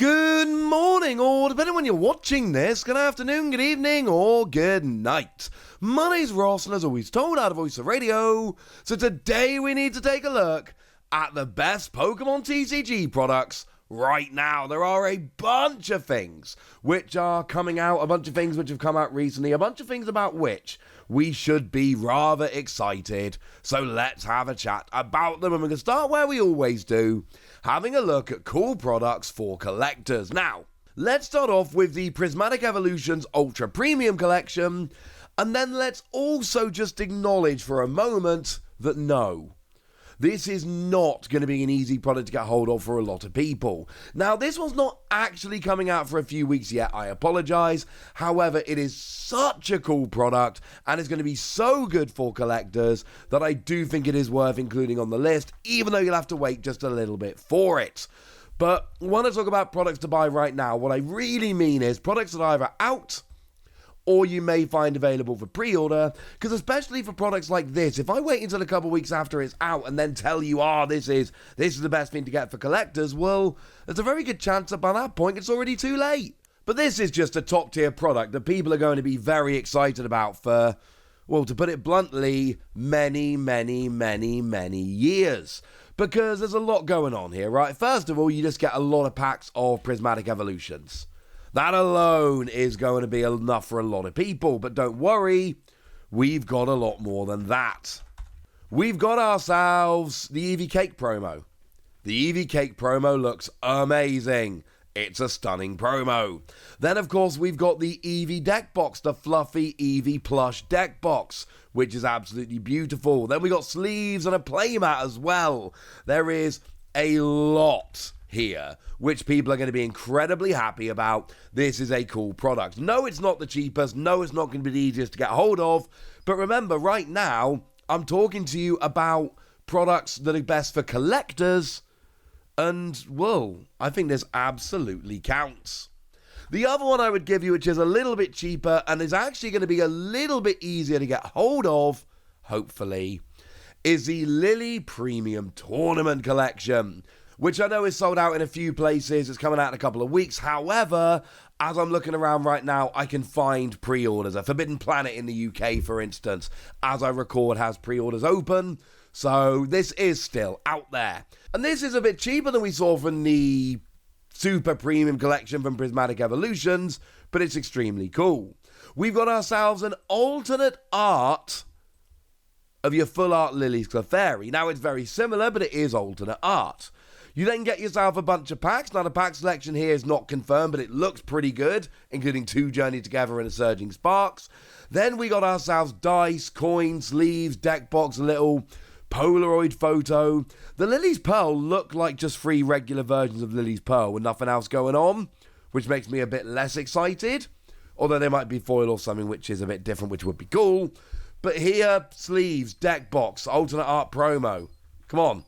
Good morning, or depending on when you're watching this, good afternoon, good evening, or good night. My name's Ross, and as always told out of Wossy Radio, so today we need to take a look at the best Pokémon TCG products right now. There are a bunch of things which are coming out, a bunch of things which have come out recently, a bunch of things about which we should be rather excited. So let's have a chat about them, and we're going to start where we always do, having a look at cool products for collectors. Now, let's start off with the Prismatic Evolutions Ultra Premium Collection, and then let's also just acknowledge for a moment that no, this is not going to be an easy product to get hold of for a lot of people. Now, this one's not actually coming out for a few weeks yet, I apologise. However, it is such a cool product, and it's going to be so good for collectors that I do think it is worth including on the list, even though you'll have to wait just a little bit for it. But when I talk about products to buy right now, what I really mean is products that are either out or you may find available for pre-order, because especially for products like this, if I wait until a couple weeks after it's out and then tell you, this is the best thing to get for collectors, well, there's a very good chance that by that point it's already too late. But this is just a top-tier product that people are going to be very excited about for, well, to put it bluntly, many, many, many, many years. Because there's a lot going on here, right? First of all, you just get a lot of packs of Prismatic Evolutions. That alone is going to be enough for a lot of people, but don't worry, we've got a lot more than that. We've got ourselves the Eevee Cake promo. The Eevee Cake promo looks amazing. It's a stunning promo. Then, of course, we've got the Eevee deck box, the fluffy Eevee plush deck box, which is absolutely beautiful. Then we got sleeves and a playmat as well. There is a lot here, which people are going to be incredibly happy about. This is a cool product. No, it's not the cheapest. No, it's not going to be the easiest to get hold of. But remember, right now, I'm talking to you about products that are best for collectors. And, well, I think this absolutely counts. The other one I would give you, which is a little bit cheaper and is actually going to be a little bit easier to get hold of, hopefully, is the Lily Premium Tournament Collection, which I know is sold out in a few places. It's coming out in a couple of weeks. However, as I'm looking around right now, I can find pre-orders. A Forbidden Planet in the UK, for instance, as I record, has pre-orders open. So this is still out there. And this is a bit cheaper than we saw from the Super Premium Collection from Prismatic Evolutions, but it's extremely cool. We've got ourselves an alternate art of your full art Lily's Clefairy. Now, it's very similar, but it is alternate art. You then get yourself a bunch of packs. Now, the pack selection here is not confirmed, but it looks pretty good, including 2 Journey Together and a Surging Sparks. Then we got ourselves dice, coins, sleeves, deck box, a little Polaroid photo. The Lily's Pearl look like just 3 regular versions of Lily's Pearl with nothing else going on, which makes me a bit less excited. Although there might be foil or something which is a bit different, which would be cool. But here, sleeves, deck box, alternate art promo. Come on.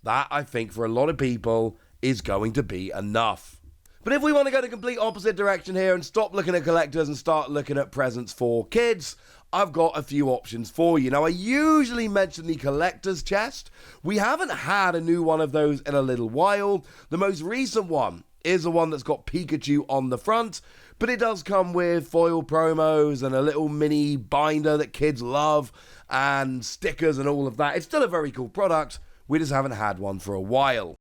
That, I think, for a lot of people, is going to be enough. But if we want to go the complete opposite direction here and stop looking at collectors and start looking at presents for kids, I've got a few options for you. Now, I usually mention the collector's chest. We haven't had a new one of those in a little while. The most recent one is the one that's got Pikachu on the front, but it does come with foil promos and a little mini binder that kids love and stickers and all of that. It's still a very cool product. We just haven't had one for a while.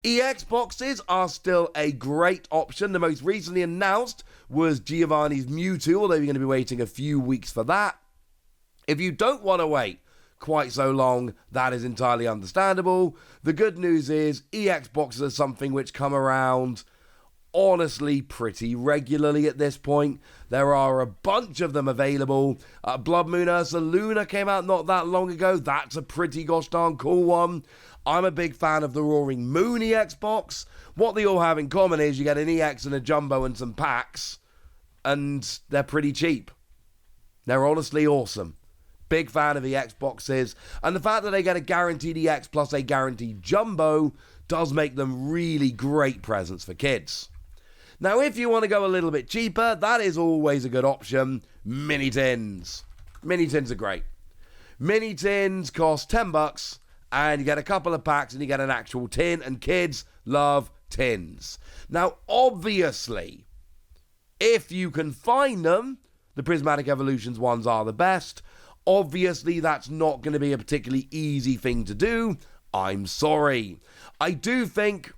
EX boxes are still a great option. The most recently announced was Giovanni's Mewtwo, although you're going to be waiting a few weeks for that. If you don't want to wait quite so long, that is entirely understandable. The good news is EX boxes are something which come around honestly pretty regularly at this point. There are a bunch of them available. Blood Moon Ursa Luna came out not that long ago. That's a pretty gosh darn cool one. I'm a big fan of the Roaring Moon EX box. What they all have in common is you get an EX and a Jumbo and some packs, and they're pretty cheap. They're honestly awesome. Big fan of EX boxes, and the fact that they get a guaranteed EX plus a guaranteed Jumbo does make them really great presents for kids. Now, if you want to go a little bit cheaper, that is always a good option. Mini tins. Mini tins are great. Mini tins cost $10, and you get a couple of packs, and you get an actual tin, and kids love tins. Now, obviously, if you can find them, the Prismatic Evolutions ones are the best. Obviously, that's not going to be a particularly easy thing to do. I'm sorry. I do think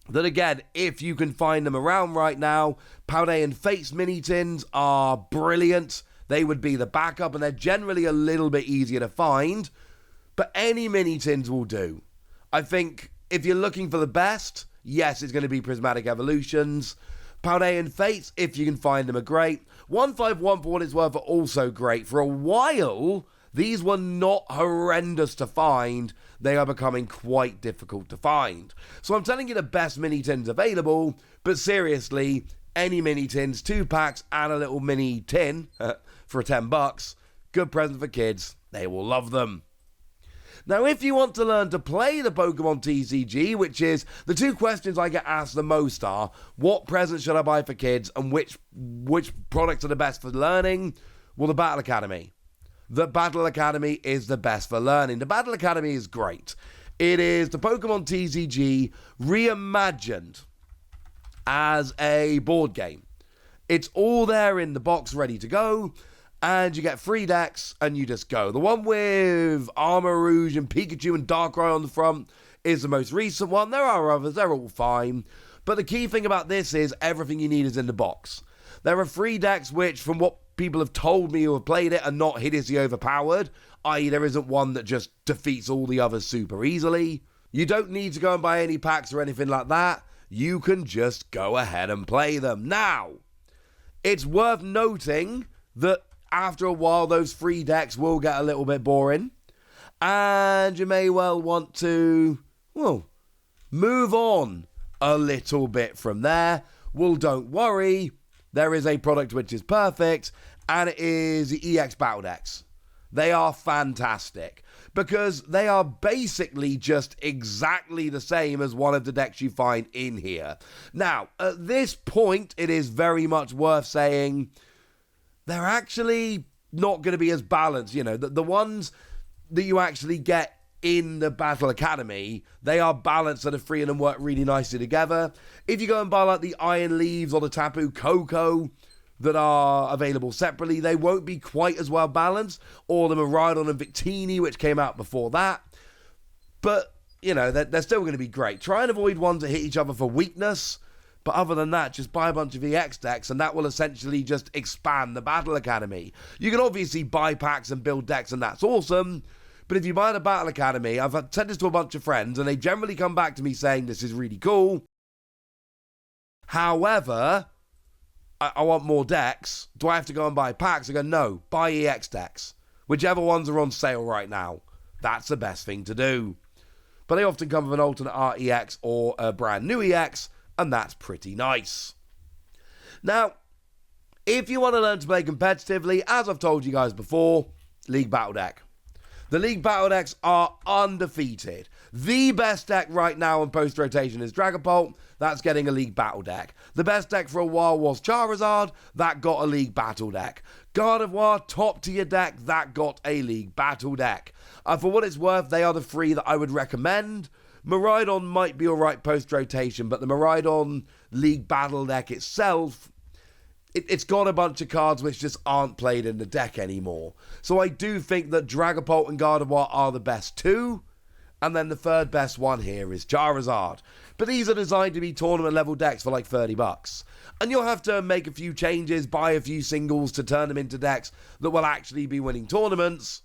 that, again, if you can find them around right now, Paldean Fates mini tins are brilliant. They would be the backup, and they're generally a little bit easier to find. But any mini tins will do. I think if you're looking for the best, yes, it's going to be Prismatic Evolutions. Paldean Fates, if you can find them, are great. 151, for what it's worth, are also great. For a while, these were not horrendous to find. They are becoming quite difficult to find. So I'm telling you the best mini tins available, but seriously, any mini tins, 2 packs and a little mini tin for $10, good present for kids. They will love them. Now, if you want to learn to play the Pokémon TCG, which is the 2 questions I get asked the most are, what presents should I buy for kids and which products are the best for learning? Well, the Battle Academy. The Battle Academy is the best for learning. The Battle Academy is great. It is the Pokémon TCG reimagined as a board game. It's all there in the box ready to go. And you get 3 decks, and you just go. The one with Armor Rouge and Pikachu and Darkrai on the front is the most recent one. There are others, they're all fine. But the key thing about this is everything you need is in the box. There are 3 decks which, from what people have told me who have played it, are not hideously overpowered. I.e., there isn't one that just defeats all the others super easily. You don't need to go and buy any packs or anything like that. You can just go ahead and play them. Now, it's worth noting that after a while, those 3 decks will get a little bit boring. And you may well want to, move on a little bit from there. Well, don't worry. There is a product which is perfect, and it is the EX Battle Decks. They are fantastic because they are basically just exactly the same as one of the decks you find in here. Now, at this point, it is very much worth saying they're actually not going to be as balanced. You know, the ones that you actually get in the Battle Academy, they are balanced and the 3 of them work really nicely together. If you go and buy like the Iron Leaves or the Tapu Koko that are available separately, they won't be quite as well balanced. Or the Miraidon and Victini, which came out before that. But, you know, they're still going to be great. Try and avoid ones that hit each other for weakness. But other than that, just buy a bunch of EX decks, and that will essentially just expand the Battle Academy. You can obviously buy packs and build decks, and that's awesome. But if you buy the Battle Academy, I've said this to a bunch of friends, and they generally come back to me saying this is really cool. However, I want more decks. Do I have to go and buy packs? I go, no, buy EX decks. Whichever ones are on sale right now. That's the best thing to do. But they often come with an alternate art EX or a brand new EX, and that's pretty nice. Now, if you want to learn to play competitively, as I've told you guys before, League Battle Deck. The League Battle Decks are undefeated. The best deck right now in post-rotation is Dragapult. That's getting a League Battle Deck. The best deck for a while was Charizard. That got a League Battle Deck. Gardevoir, top tier deck. That got a League Battle Deck. For what it's worth, they are the 3 that I would recommend. Miraidon might be alright post-rotation, but the Miraidon League Battle Deck itself, it's got a bunch of cards which just aren't played in the deck anymore. So I do think that Dragapult and Gardevoir are the best 2, and then the third best one here is Charizard. But these are designed to be tournament level decks for like $30. And you'll have to make a few changes, buy a few singles to turn them into decks that will actually be winning tournaments.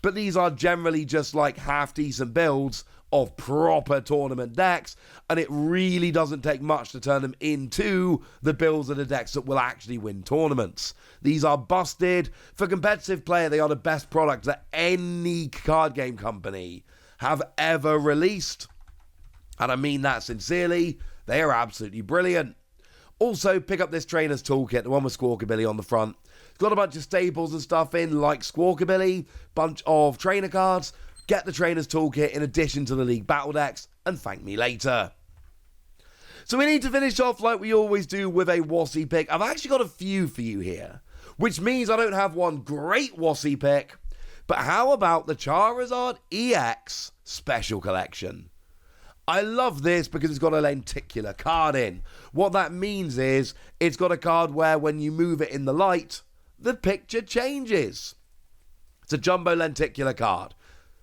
But these are generally just like half-decent builds of proper tournament decks, and it really doesn't take much to turn them into the builds of the decks that will actually win tournaments. These are busted. For competitive player, they are the best product that any card game company have ever released. And I mean that sincerely. They are absolutely brilliant. Also, pick up this trainer's toolkit, the one with Squawkabilly on the front. It's got a bunch of staples and stuff in, like Squawkabilly, bunch of trainer cards. Get the trainer's toolkit in addition to the League Battle Decks, and thank me later. So we need to finish off like we always do with a Wossy pick. I've actually got a few for you here, which means I don't have one great Wossy pick, but how about the Charizard EX Special Collection? I love this because it's got a lenticular card in. What that means is it's got a card where when you move it in the light, the picture changes. It's a jumbo lenticular card.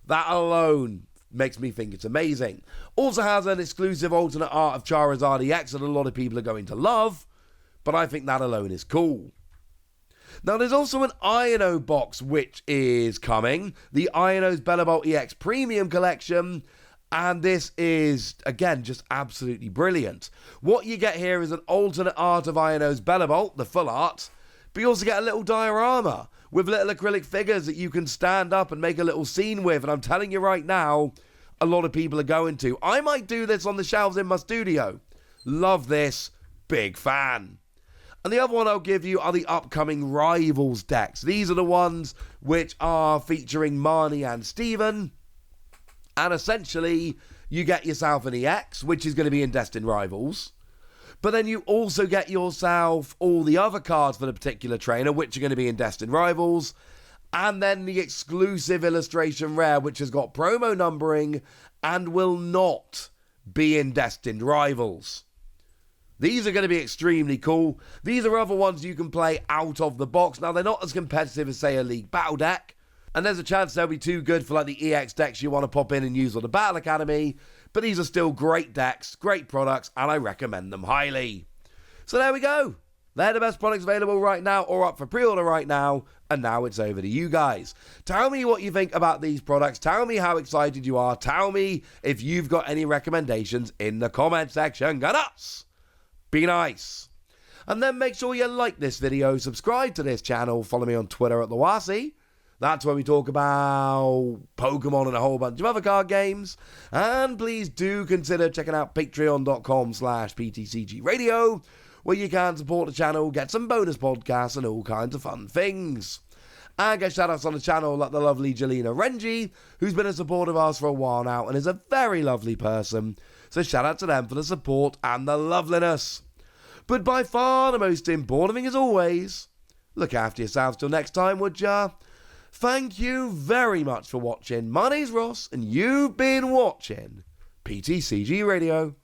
That alone makes me think it's amazing. Also has an exclusive alternate art of Charizard EX that a lot of people are going to love, but I think that alone is cool. Now, there's also an Ino box which is coming, the Ino's Bellibolt EX Premium Collection, and this is, again, just absolutely brilliant. What you get here is an alternate art of Ino's Bellibolt, the full art, but you also get a little diorama with little acrylic figures that you can stand up and make a little scene with, and I'm telling you right now, a lot of people are going to. I might do this on the shelves in my studio. Love this, big fan. And the other one I'll give you are the upcoming Rivals decks. These are the ones which are featuring Marnie and Steven. And essentially, you get yourself an EX, which is going to be in Destined Rivals. But then you also get yourself all the other cards for the particular trainer, which are going to be in Destined Rivals. And then the exclusive illustration rare, which has got promo numbering and will not be in Destined Rivals. These are going to be extremely cool. These are other ones you can play out of the box. Now, they're not as competitive as, say, a League Battle deck. And there's a chance they'll be too good for like the EX decks you want to pop in and use on the Battle Academy. But these are still great decks, great products, and I recommend them highly. So there we go. They're the best products available right now or up for pre-order right now. And now it's over to you guys. Tell me what you think about these products. Tell me how excited you are. Tell me if you've got any recommendations in the comment section. Go nuts! Be nice. And then make sure you like this video, subscribe to this channel, follow me on Twitter at the Wossy. That's where we talk about Pokemon and a whole bunch of other card games. And please do consider checking out patreon.com/PTCG Radio, where you can support the channel, get some bonus podcasts and all kinds of fun things. And get shout-outs on the channel like the lovely Jelena Renji, who's been a supporter of ours for a while now and is a very lovely person. So shout out to them for the support and the loveliness. But by far the most important thing as always, look after yourselves till next time, would ya? Thank you very much for watching. My name's Ross and you've been watching PTCG Radio.